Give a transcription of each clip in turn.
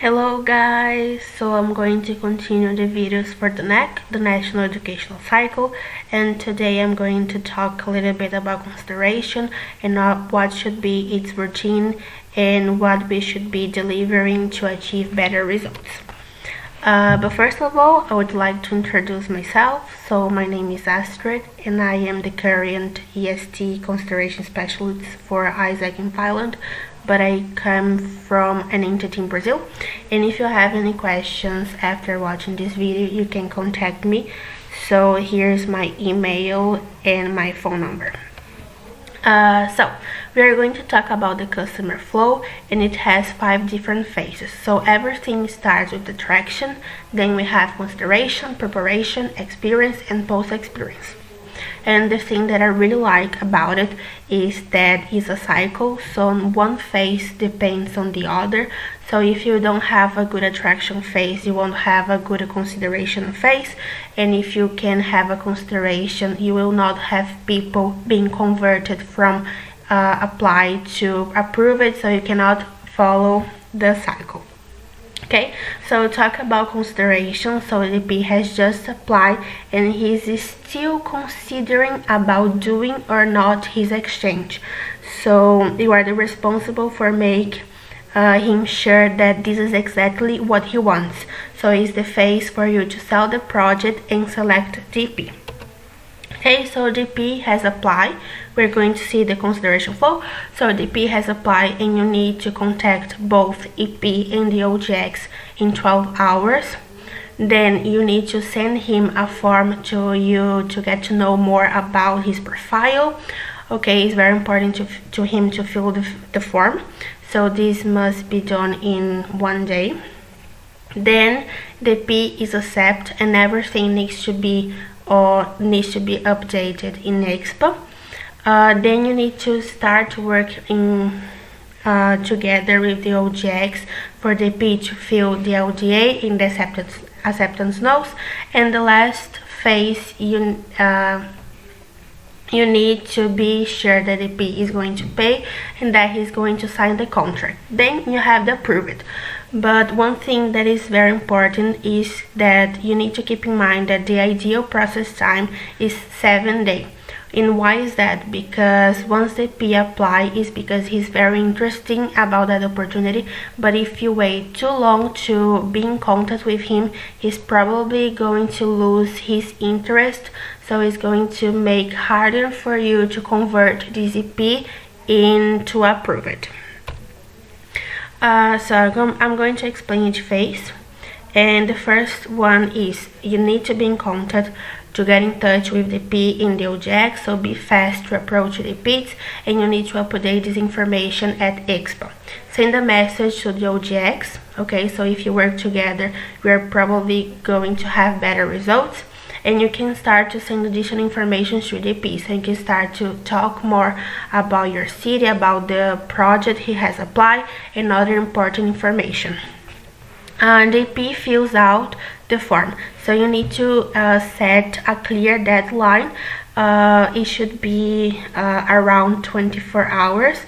Hello guys, so I'm going to continue the videos for the NEC, the National Educational Cycle, and today I'm going to talk a little bit about consideration and what should be its routine and what we should be delivering to achieve better results. But first of all, I would like to introduce myself. So my name is Astrid and I am the current EST Consideration Specialist for ISAC in Thailand, but I come from an entity in Brazil. And if you have any questions after watching this video, you can contact me. So here's my email and my phone number. So we are going to talk about the customer flow, and it has 5 different phases. So everything starts with attraction, then we have consideration, preparation, experience, and post-experience. And the thing that I really like about it is that it's a cycle, so one phase depends on the other. So if you don't have a good attraction phase, you won't have a good consideration phase, and if you can have a consideration, you will not have people being converted from apply to approve it, so you cannot follow the cycle. Okay, so talk about consideration. So the P has just applied and he's still considering about doing or not his exchange. So you are the responsible for make him sure that this is exactly what he wants. So it's the phase for you to sell the project and select DP. Okay, so DP has applied. We're going to see the consideration flow. So DP has applied and you need to contact both EP and the OGX in 12 hours. Then you need to send him a form to you to get to know more about his profile. Okay, it's very important to him to fill the form. So this must be done in 1 day. Then the P is accept and everything needs to be updated in Expo. Then you need to start working together with the OGX for the P to fill the LDA in the acceptance notes. And the last phase, you need to be sure that the P is going to pay and that he's going to sign the contract. Then you have to approve it. But one thing that is very important is that you need to keep in mind that the ideal process time is 7 days. And why is that? Because once the P apply is because he's very interesting about that opportunity, but if you wait too long to be in contact with him, he's probably going to lose his interest, so it's going to make harder for you to convert this EP into approve it. So I'm going to explain each phase, and the first one is you need to be in contact to get in touch with the P in the OGX, so be fast to approach the Ps, and you need to update this information at Expo. Send a message to the OGX, okay, so if you work together, we are probably going to have better results, and you can start to send additional information to the P, so you can start to talk more about your city, about the project he has applied, and other important information. The P fills out the form, so you need to set a clear deadline. It should be around 24 hours,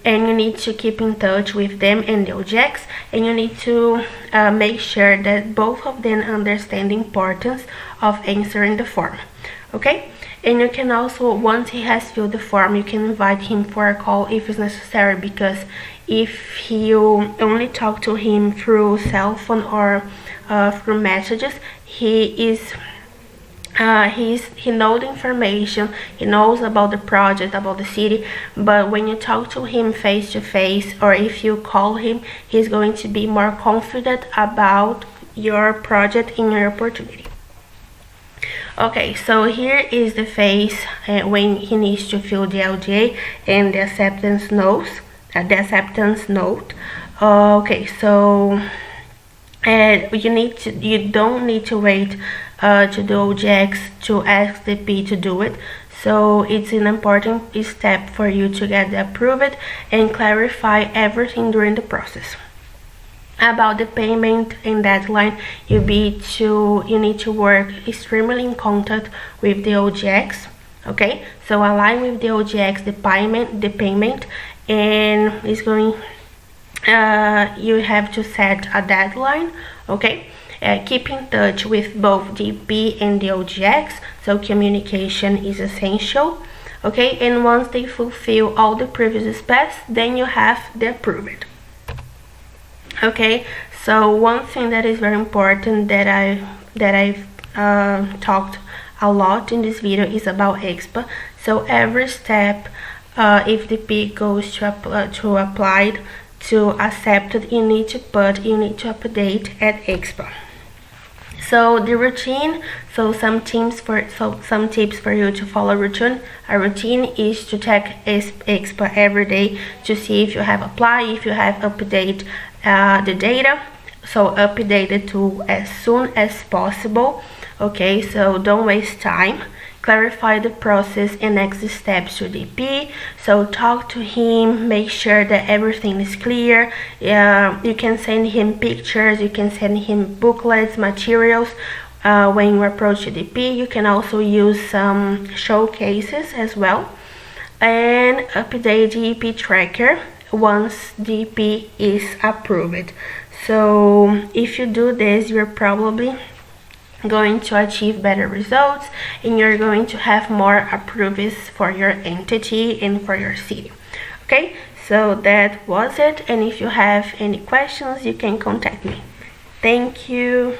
and you need to keep in touch with them and the OGX, and you need to make sure that both of them understand the importance of answering the form. Okay, and you can also, once he has filled the form, you can invite him for a call if it's necessary, because if you only talk to him through cell phone or through messages, he knows the information, he knows about the project, about the city, but when you talk to him face to face, or if you call him, he's going to be more confident about your project and your opportunity. Okay, so here is the phase when he needs to fill the LDA and the acceptance notes. Okay, so you don't need to wait to the OGX to ask the P to do it. So it's an important step for you to get the approved and clarify everything during the process. About the payment and deadline, you need to work extremely in contact with the OGX. Okay, so align with the OGX the payment, and it's going you have to set a deadline, okay? Keep in touch with both DP and the OGX, so communication is essential, okay? And once they fulfill all the previous steps, then you have the approved. Okay, so one thing that is very important that I've talked a lot in this video is about expa. So every step, if the P goes to applied to accepted, you need to update at expa. So the routine, some tips for you to follow routine. A routine is to check expa every day to see if you have applied, if you have update the data. So update it to as soon as possible. Okay, so don't waste time. Clarify the process and next steps to DP. So talk to him, make sure that everything is clear. You can send him pictures, you can send him booklets, materials. When you approach the DP, you can also use some showcases as well. And update DP tracker once DP is approved. So if you do this, you're probably going to achieve better results and you're going to have more approvals for your entity and for your city. Okay, so that was it, and if you have any questions you can contact me. Thank you.